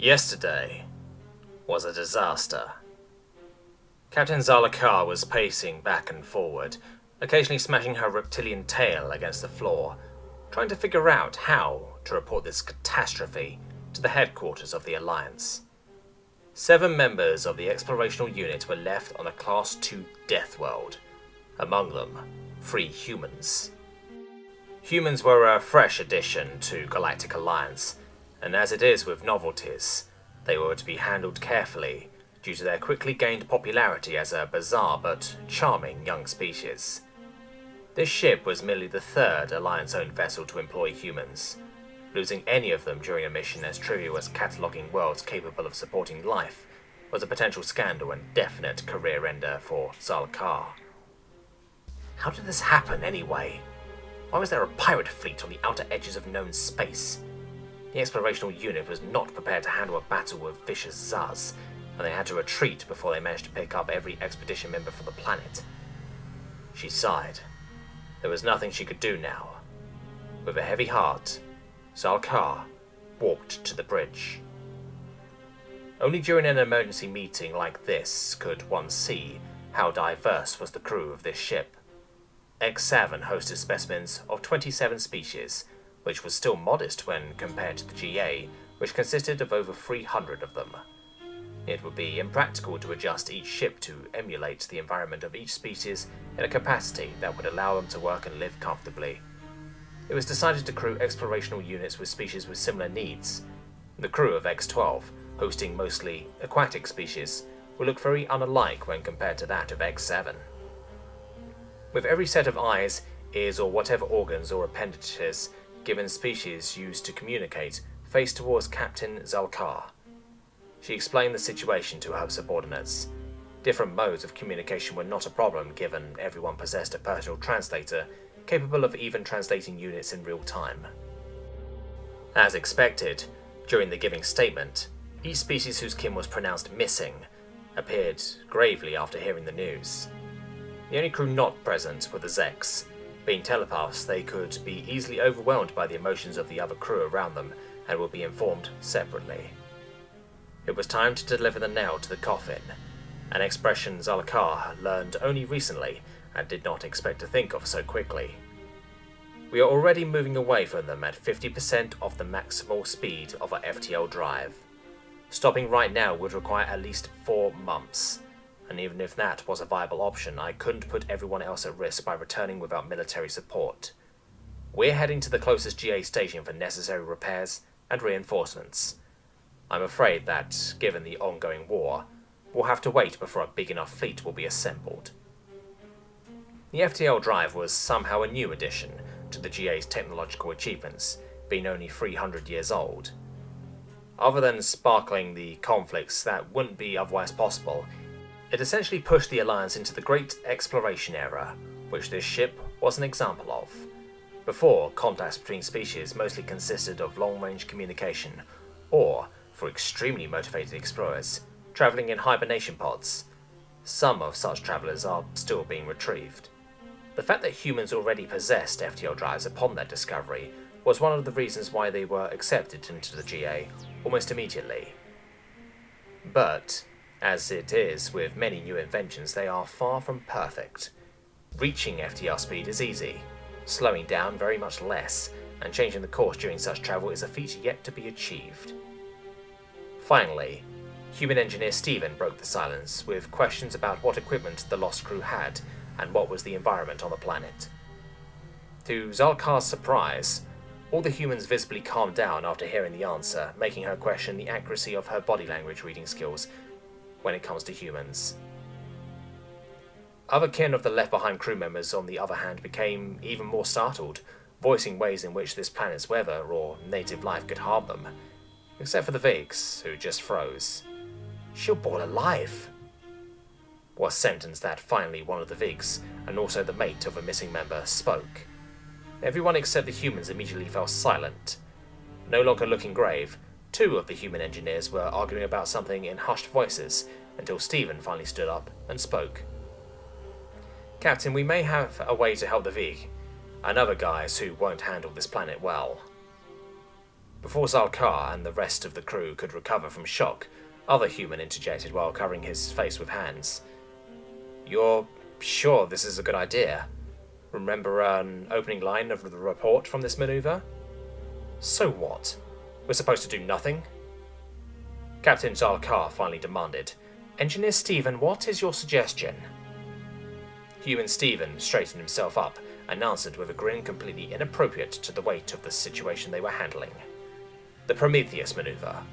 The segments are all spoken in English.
Yesterday was a disaster. Captain Zalakar was pacing back and forward, occasionally smashing her reptilian tail against the floor, trying to figure out how to report this catastrophe to the headquarters of the Alliance. 7 members of the explorational unit were left on a Class 2 Deathworld, among them 3 humans. Humans were a fresh addition to Galactic Alliance, and as it is with novelties, they were to be handled carefully due to their quickly gained popularity as a bizarre but charming young species. This ship was merely the 3rd Alliance-owned vessel to employ humans. Losing any of them during a mission as trivial as cataloguing worlds capable of supporting life was a potential scandal and definite career ender for Zalakar. How did this happen anyway? Why was there a pirate fleet on the outer edges of known space? The explorational unit was not prepared to handle a battle with vicious Zaz, and they had to retreat before they managed to pick up every expedition member from the planet. She sighed. There was nothing she could do now. With a heavy heart, Zalakar walked to the bridge. Only during an emergency meeting like this could one see how diverse was the crew of this ship. X7 hosted specimens of 27 species, which was still modest when compared to the GA, which consisted of over 300 of them. It would be impractical to adjust each ship to emulate the environment of each species in a capacity that would allow them to work and live comfortably. It was decided to crew explorational units with species with similar needs. The crew of X12, hosting mostly aquatic species, would look very unalike when compared to that of X7. With every set of eyes, ears, or whatever organs or appendages given species used to communicate faced towards Captain Zalakar. She explained the situation to her subordinates. Different modes of communication were not a problem given everyone possessed a personal translator capable of even translating units in real time. As expected, during the giving statement, each species whose kin was pronounced missing appeared gravely after hearing the news. The only crew not present were the Zeks. Being telepaths, they could be easily overwhelmed by the emotions of the other crew around them and would be informed separately. It was time to deliver the nail to the coffin, an expression Zalakar learned only recently and did not expect to think of so quickly. We are already moving away from them at 50% of the maximal speed of our FTL drive. Stopping right now would require at least 4 months. And even if that was a viable option, I couldn't put everyone else at risk by returning without military support. We're heading to the closest GA station for necessary repairs and reinforcements. I'm afraid that, given the ongoing war, we'll have to wait before a big enough fleet will be assembled. The FTL drive was somehow a new addition to the GA's technological achievements, being only 300 years old. Other than sparkling the conflicts that wouldn't be otherwise possible, it essentially pushed the Alliance into the Great Exploration era, which this ship was an example of. Before, contacts between species mostly consisted of long-range communication, or, for extremely motivated explorers, travelling in hibernation pods. Some of such travellers are still being retrieved. The fact that humans already possessed FTL drives upon their discovery was one of the reasons why they were accepted into the GA almost immediately. But, as it is with many new inventions, they are far from perfect. Reaching FTL speed is easy, slowing down very much less, and changing the course during such travel is a feat yet to be achieved. Finally, human engineer Stephen broke the silence with questions about what equipment the lost crew had and what was the environment on the planet. To Zalkar's surprise, all the humans visibly calmed down after hearing the answer, making her question the accuracy of her body language reading skills when it comes to humans. Other kin of the left-behind crew members, on the other hand, became even more startled, voicing ways in which this planet's weather or native life could harm them, except for the Vigs, who just froze. "She'll boil alive," was sentence that finally one of the Vigs, and also the mate of a missing member, spoke. Everyone except the humans immediately fell silent. No longer looking grave, 2 of the human engineers were arguing about something in hushed voices until Stephen finally stood up and spoke. "Captain, we may have a way to help the Vig, and other guys who won't handle this planet well." Before Zalkar and the rest of the crew could recover from shock, other human interjected while covering his face with hands. "You're sure this is a good idea? Remember an opening line of the report from this maneuver?" "So what? We're supposed to do nothing?" Captain Zalkar finally demanded. "Engineer Stephen, what is your suggestion?" Human Stephen straightened himself up and answered with a grin completely inappropriate to the weight of the situation they were handling. "The Prometheus maneuver."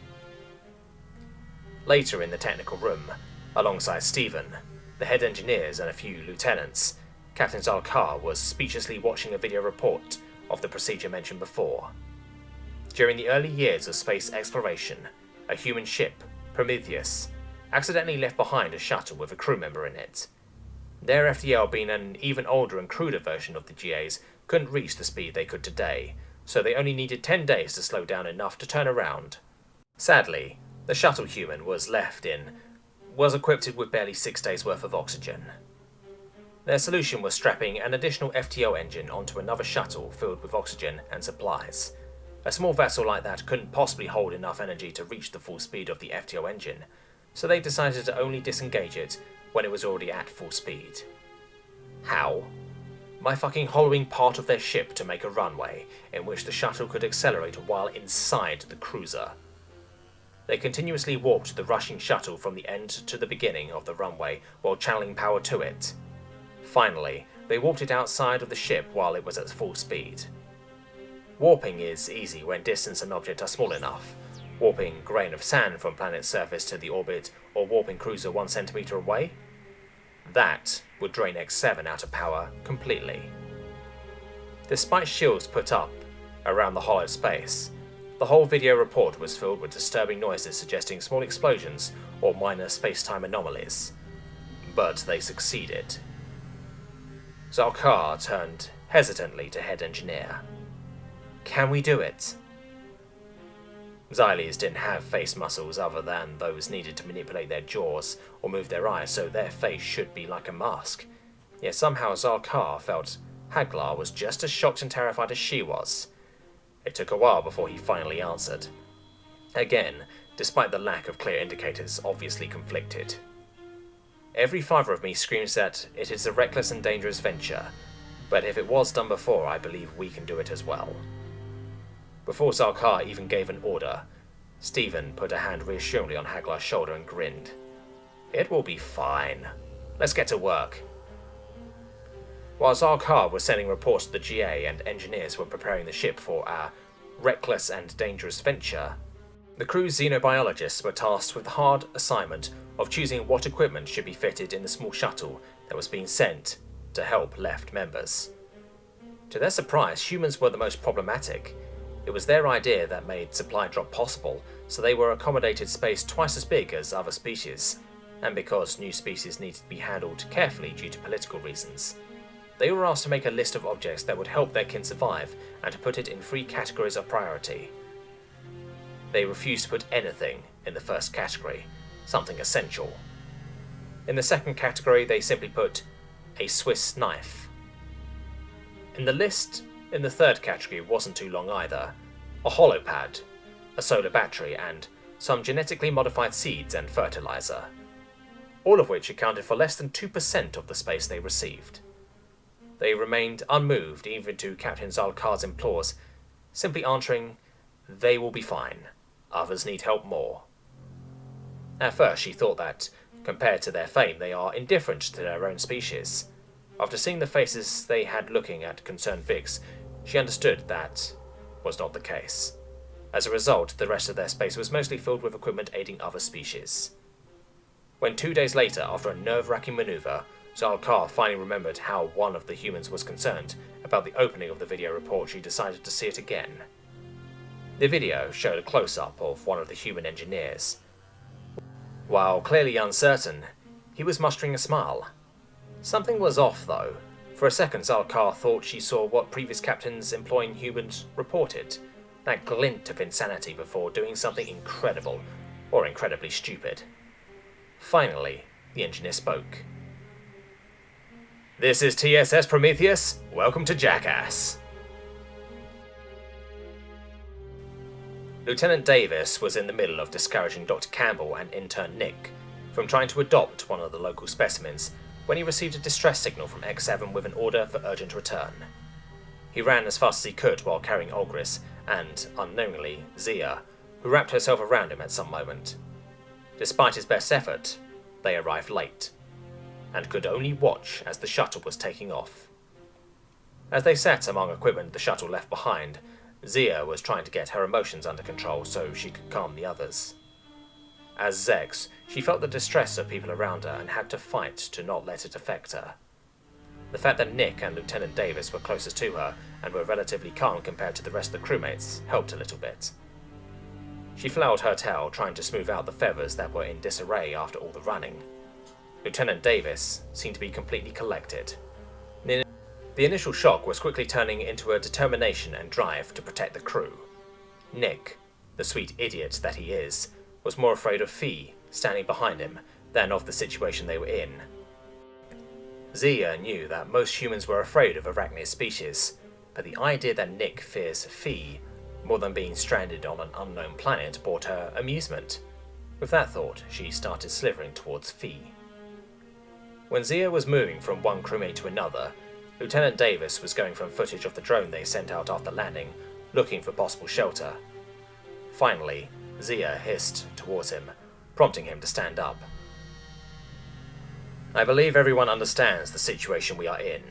Later in the technical room, alongside Stephen, the head engineers and a few lieutenants, Captain Zalkar was speechlessly watching a video report of the procedure mentioned before. During the early years of space exploration, a human ship, Prometheus, accidentally left behind a shuttle with a crew member in it. Their FTL, being an even older and cruder version of the GA's, couldn't reach the speed they could today, so they only needed 10 days to slow down enough to turn around. Sadly, the shuttle human was equipped with barely 6 days worth of oxygen. Their solution was strapping an additional FTL engine onto another shuttle filled with oxygen and supplies. A small vessel like that couldn't possibly hold enough energy to reach the full speed of the FTL engine, so they decided to only disengage it when it was already at full speed. How? By fucking hollowing part of their ship to make a runway in which the shuttle could accelerate while inside the cruiser. They continuously warped the rushing shuttle from the end to the beginning of the runway while channeling power to it. Finally, they warped it outside of the ship while it was at full speed. Warping is easy when distance and object are small enough. Warping a grain of sand from planet's surface to the orbit, or warping cruiser 1 centimeter away? That would drain X7 out of power completely. Despite shields put up around the hollowed space, the whole video report was filled with disturbing noises suggesting small explosions or minor space-time anomalies. But they succeeded. Zalkar turned hesitantly to head engineer. "Can we do it?" Xyles didn't have face muscles other than those needed to manipulate their jaws or move their eyes, so their face should be like a mask. Yet somehow Zalkar felt Haglar was just as shocked and terrified as she was. It took a while before he finally answered. Again, despite the lack of clear indicators, obviously conflicted. "Every fibre of me screams that it is a reckless and dangerous venture, but if it was done before, I believe we can do it as well." Before Zalkar even gave an order, Stephen put a hand reassuringly on Haglar's shoulder and grinned. "It will be fine. Let's get to work." While Zalkar was sending reports to the GA and engineers were preparing the ship for a reckless and dangerous venture, the crew's xenobiologists were tasked with the hard assignment of choosing what equipment should be fitted in the small shuttle that was being sent to help left members. To their surprise, humans were the most problematic. It was their idea that made supply drop possible, so they were accommodated space twice as big as other species, and because new species needed to be handled carefully due to political reasons. They were asked to make a list of objects that would help their kin survive and to put it in 3 categories of priority. They refused to put anything in the first category, something essential. In the second category, they simply put a Swiss knife. In the list in the third category wasn't too long either. A holopad, a solar battery, and some genetically modified seeds and fertilizer. All of which accounted for less than 2% of the space they received. They remained unmoved even to Captain Zalkar's implores, simply answering, "They will be fine. Others need help more." At first she thought that, compared to their fame, they are indifferent to their own species. After seeing the faces they had looking at concerned Vix, she understood that was not the case. As a result, the rest of their space was mostly filled with equipment aiding other species. When 2 days later, after a nerve-wracking maneuver, Zalkar finally remembered how one of the humans was concerned about the opening of the video report, she decided to see it again. The video showed a close-up of one of the human engineers. While clearly uncertain, he was mustering a smile. Something was off, though. For a second, Zalkar thought she saw what previous captains employing humans reported, that glint of insanity before doing something incredible, or incredibly stupid. Finally, the engineer spoke. "This is TSS Prometheus. Welcome to Jackass." Lieutenant Davis was in the middle of discouraging Dr. Campbell and intern Nick from trying to adopt one of the local specimens when he received a distress signal from X7 with an order for urgent return. He ran as fast as he could while carrying Olgris and, unknowingly, Zia, who wrapped herself around him at some moment. Despite his best effort, they arrived late, and could only watch as the shuttle was taking off. As they sat among equipment the shuttle left behind, Zia was trying to get her emotions under control so she could calm the others. As Zex, she felt the distress of people around her and had to fight to not let it affect her. The fact that Nick and Lieutenant Davis were closest to her and were relatively calm compared to the rest of the crewmates helped a little bit. She flailed her tail, trying to smooth out the feathers that were in disarray after all the running. Lieutenant Davis seemed to be completely collected. The initial shock was quickly turning into a determination and drive to protect the crew. Nick, the sweet idiot that he is, was more afraid of Fee standing behind him than of the situation they were in. Zia knew that most humans were afraid of arachnid species, but the idea that Nick fears Fee more than being stranded on an unknown planet brought her amusement. With that thought, she started slithering towards Fee. When Zia was moving from one crewmate to another, Lieutenant Davis was going from footage of the drone they sent out after landing, looking for possible shelter. Finally, Zia hissed towards him, prompting him to stand up. I believe everyone understands the situation we are in.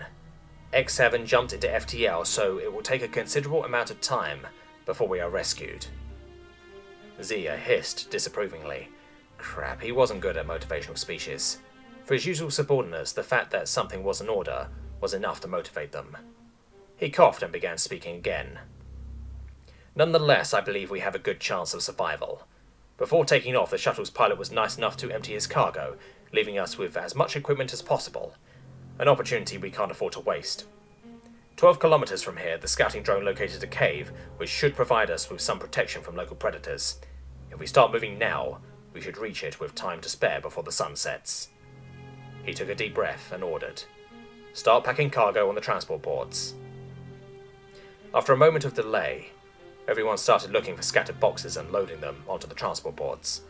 X7 jumped into FTL, so it will take a considerable amount of time before we are rescued. Zia hissed disapprovingly. Crap, he wasn't good at motivational speeches. For his usual subordinates, the fact that something was an order was enough to motivate them. He coughed and began speaking again. Nonetheless, I believe we have a good chance of survival. Before taking off, the shuttle's pilot was nice enough to empty his cargo, leaving us with as much equipment as possible. An opportunity we can't afford to waste. 12 kilometers from here, the scouting drone located a cave, which should provide us with some protection from local predators. If we start moving now, we should reach it with time to spare before the sun sets. He took a deep breath and ordered, "Start packing cargo on the transport boards." After a moment of delay, everyone started looking for scattered boxes and loading them onto the transport boards.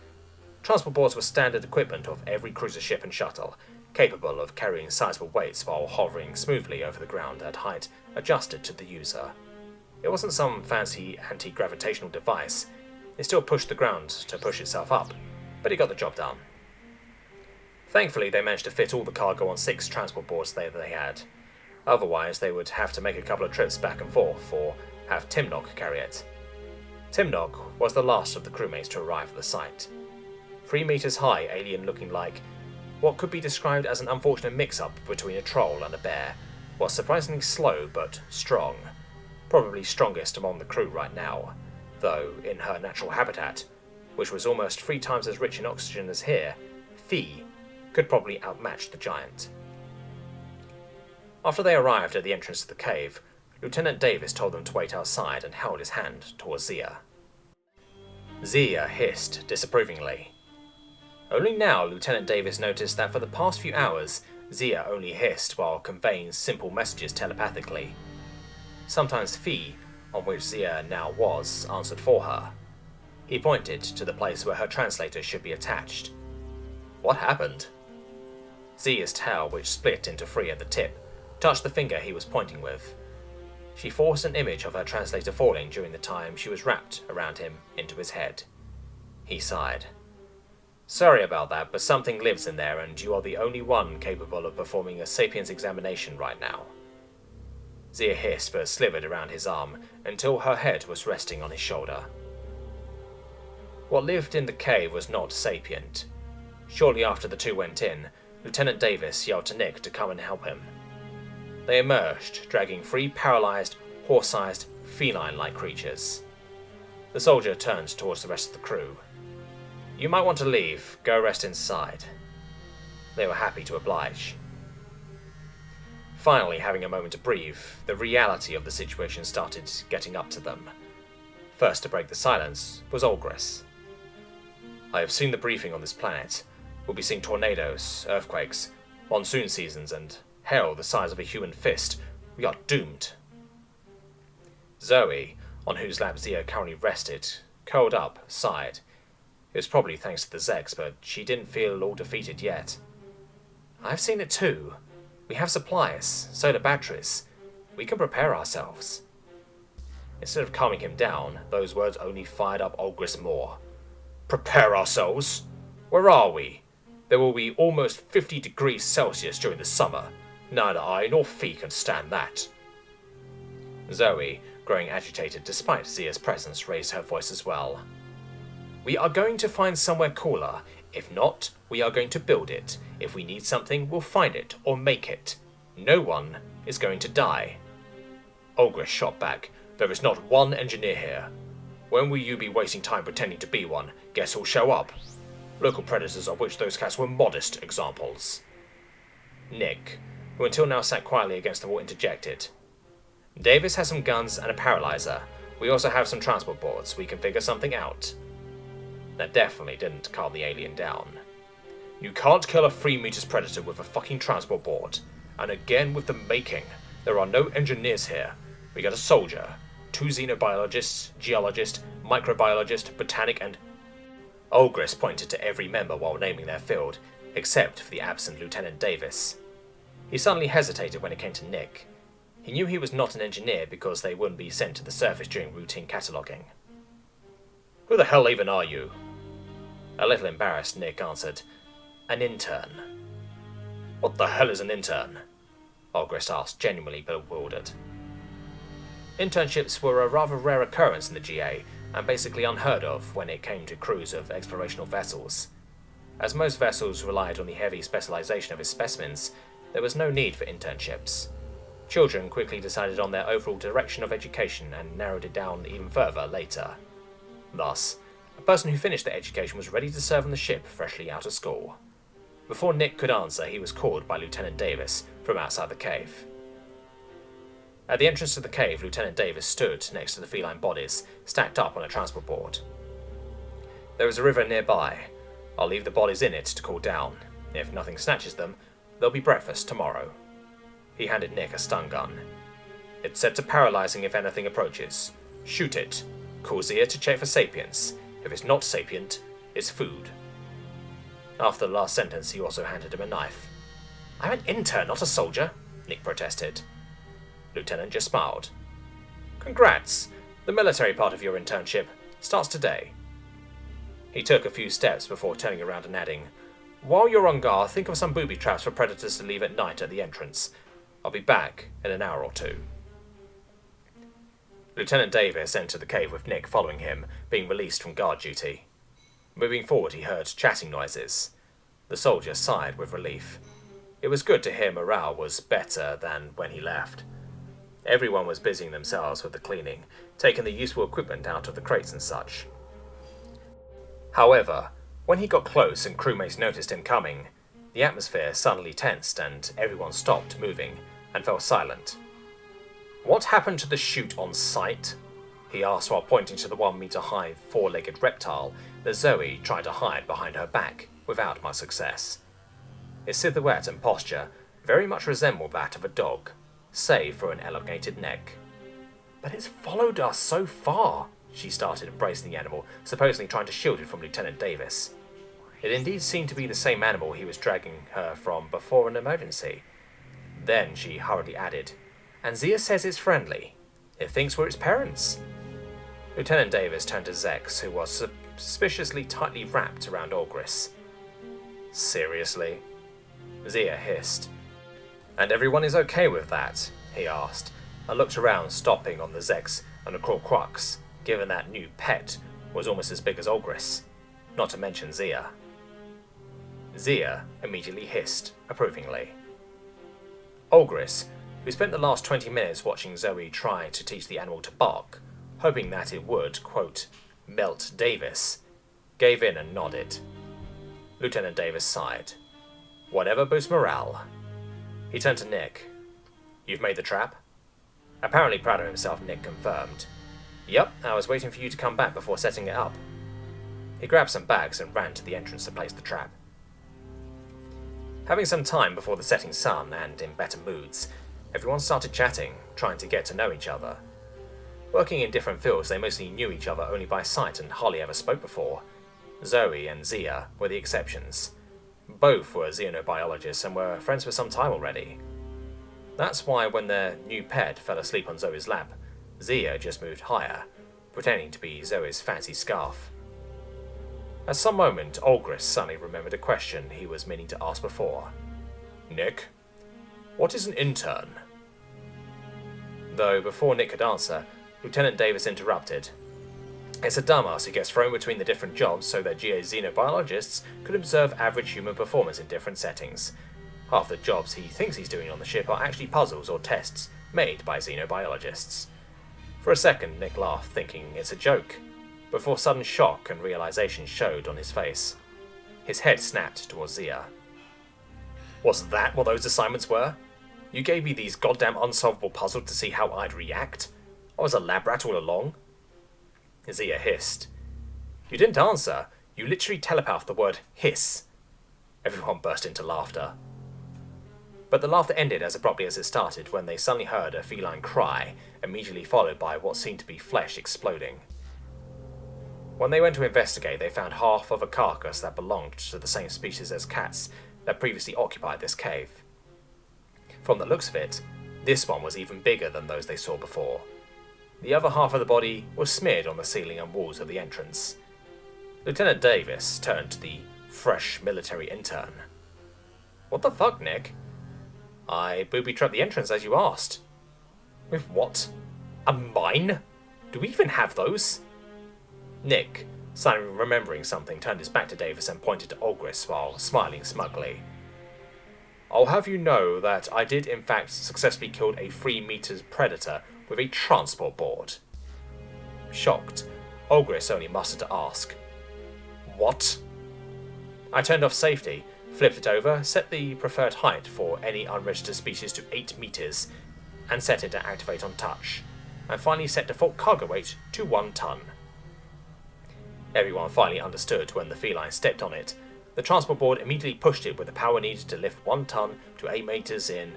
Transport boards were standard equipment of every cruiser ship and shuttle, capable of carrying sizable weights while hovering smoothly over the ground at height adjusted to the user. It wasn't some fancy anti-gravitational device. It still pushed the ground to push itself up, but it got the job done. Thankfully, they managed to fit all the cargo on 6 transport boards they had. Otherwise, they would have to make a couple of trips back and forth, or have Timnock carry it. Timnock was the last of the crewmates to arrive at the site. 3 meters high alien looking like what could be described as an unfortunate mix-up between a troll and a bear, was surprisingly slow but strong, probably strongest among the crew right now, though in her natural habitat, which was almost 3 times as rich in oxygen as here, Fee could probably outmatch the giant. After they arrived at the entrance to the cave, Lieutenant Davis told them to wait outside and held his hand towards Zia. Zia hissed disapprovingly. Only now Lieutenant Davis noticed that for the past few hours, Zia only hissed while conveying simple messages telepathically. Sometimes Fee, on which Zia now was, answered for her. He pointed to the place where her translator should be attached. What happened? Zia's tail, which split into 3 at the tip, touched the finger he was pointing with. She forced an image of her translator falling during the time she was wrapped around him into his head. He sighed. Sorry about that, but something lives in there and you are the only one capable of performing a sapiens examination right now. Zia hissed but slithered around his arm until her head was resting on his shoulder. What lived in the cave was not sapient. Shortly after the two went in, Lieutenant Davis yelled to Nick to come and help him. They emerged, dragging 3 paralyzed, horse-sized, feline-like creatures. The soldier turned towards the rest of the crew. You might want to leave. Go rest inside. They were happy to oblige. Finally, having a moment to breathe, the reality of the situation started getting up to them. First to break the silence was Olgris. I have seen the briefing on this planet. We'll be seeing tornadoes, earthquakes, monsoon seasons, and hail the size of a human fist. We are doomed. Zoe, on whose lap Zia currently rested, curled up, sighed. It was probably thanks to the Zex, but she didn't feel all defeated yet. I've seen it too. We have supplies, solar batteries. We can prepare ourselves. Instead of calming him down, those words only fired up Olgris more. Prepare ourselves? Where are we? There will be almost 50 degrees Celsius during the summer. Neither I nor Fee can stand that. Zoe, growing agitated despite Zia's presence, raised her voice as well. We are going to find somewhere cooler. If not, we are going to build it. If we need something, we'll find it or make it. No one is going to die. Olgris shot back. There is not one engineer here. When will you be wasting time pretending to be one? Guess who'll show up? Local predators of which those cats were modest examples. Nick, who until now sat quietly against the wall, interjected. Davis has some guns and a paralyzer. We also have some transport boards. We can figure something out. That definitely didn't calm the alien down. You can't kill a 3 meters predator with a fucking transport board. And again with the making. There are no engineers here. We got a soldier, 2 xenobiologists, geologist, microbiologist, botanic, and... Olgris pointed to every member while naming their field, except for the absent Lieutenant Davis. He suddenly hesitated when it came to Nick. He knew he was not an engineer because they wouldn't be sent to the surface during routine cataloguing. Who the hell even are you? A little embarrassed, Nick answered. An intern. What the hell is an intern? Olgris asked, genuinely bewildered. Internships were a rather rare occurrence in the GA, and basically unheard of when it came to crews of explorational vessels. As most vessels relied on the heavy specialization of its specimens, there was no need for internships. Children quickly decided on their overall direction of education and narrowed it down even further later. Thus, a person who finished their education was ready to serve on the ship freshly out of school. Before Nick could answer, he was called by Lieutenant Davis from outside the cave. At the entrance to the cave, Lieutenant Davis stood next to the feline bodies, stacked up on a transport board. There is a river nearby. I'll leave the bodies in it to cool down. If nothing snatches them, there'll be breakfast tomorrow. He handed Nick a stun gun. It's set to paralyzing if anything approaches. Shoot it. Call Zia to check for sapience. If it's not sapient, it's food. After the last sentence, he also handed him a knife. I'm an intern, not a soldier, Nick protested. Lieutenant just smiled. Congrats! The military part of your internship starts today. He took a few steps before turning around and adding, While you're on guard, think of some booby traps for predators to leave at night at the entrance. I'll be back in an hour or two. Lieutenant Davis entered the cave with Nick following him, being released from guard duty. Moving forward, he heard chatting noises. The soldier sighed with relief. It was good to hear morale was better than when he left. Everyone was busying themselves with the cleaning, taking the useful equipment out of the crates and such. However, when he got close and crewmates noticed him coming, the atmosphere suddenly tensed and everyone stopped moving and fell silent. What happened to the chute on site? He asked while pointing to the 1-meter-high, 4-legged reptile that Zoe tried to hide behind her back, without much success. Its silhouette and posture very much resembled that of a dog, save for an elongated neck. But it's followed us so far, she started, embracing the animal, supposedly trying to shield it from Lieutenant Davis. It indeed seemed to be the same animal he was dragging her from before an emergency. Then she hurriedly added, And Zia says it's friendly. It thinks we're its parents. Lieutenant Davis turned to Zex, who was suspiciously tightly wrapped around Olgris. Seriously? Zia hissed. And everyone is okay with that? He asked, and looked around, stopping on the Zex and the Crawl Crux, given that new pet was almost as big as Olgris, not to mention Zia. Zia immediately hissed, approvingly. Olgris, who spent the last 20 minutes watching Zoe try to teach the animal to bark, hoping that it would, quote, melt Davis, gave in and nodded. Lieutenant Davis sighed. Whatever boosts morale. He turned to Nick. You've made the trap? Apparently proud of himself, Nick confirmed. Yup, I was waiting for you to come back before setting it up. He grabbed some bags and ran to the entrance to place the trap. Having some time before the setting sun and in better moods, everyone started chatting, trying to get to know each other. Working in different fields, they mostly knew each other only by sight and hardly ever spoke before. Zoe and Zia were the exceptions. Both were xenobiologists and were friends for some time already. That's why when their new pet fell asleep on Zoe's lap, Zia just moved higher, pretending to be Zoe's fancy scarf. At some moment, Olgris suddenly remembered a question he was meaning to ask before. "Nick, what is an intern?" Though before Nick could answer, Lieutenant Davis interrupted. "It's a dumbass who gets thrown between the different jobs so that GA xenobiologists could observe average human performance in different settings. Half the jobs he thinks he's doing on the ship are actually puzzles or tests made by xenobiologists." For a second, Nick laughed, thinking it's a joke, before sudden shock and realization showed on his face. His head snapped towards Zia. "Was that what those assignments were? You gave me these goddamn unsolvable puzzles to see how I'd react? I was a lab rat all along?" Zia hissed. "You didn't answer. You literally telepathed the word hiss." Everyone burst into laughter. But the laughter ended as abruptly as it started when they suddenly heard a feline cry, immediately followed by what seemed to be flesh exploding. When they went to investigate, they found half of a carcass that belonged to the same species as cats that previously occupied this cave. From the looks of it, this one was even bigger than those they saw before. The other half of the body was smeared on the ceiling and walls of the entrance. Lieutenant Davis turned to the fresh military intern. "What the fuck, Nick?" "I booby-trapped the entrance as you asked." "With what? A mine? Do we even have those?" Nick, suddenly remembering something, turned his back to Davis and pointed to Olgris while smiling smugly. "I'll have you know that I did in fact successfully kill a 3-meter predator with a transport board." Shocked, Olgris only mustered to ask, "What?" "I turned off safety, flipped it over, set the preferred height for any unregistered species to 8 meters, and set it to activate on touch, and finally set default cargo weight to 1 ton. Everyone finally understood when the feline stepped on it. The transport board immediately pushed it with the power needed to lift 1 ton to 8 meters in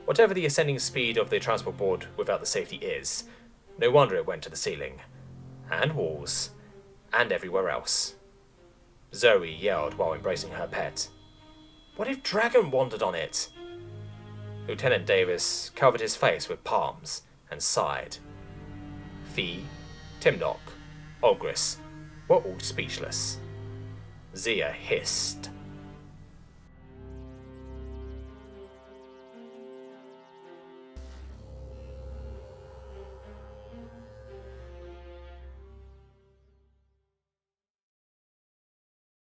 whatever the ascending speed of the transport board without the safety is. No wonder it went to the ceiling, and walls, and everywhere else." Zoe yelled while embracing her pet. "What if Dragon wandered on it?" Lieutenant Davis covered his face with palms and sighed. Fee, Timnock, Olgris were all speechless. Zia hissed.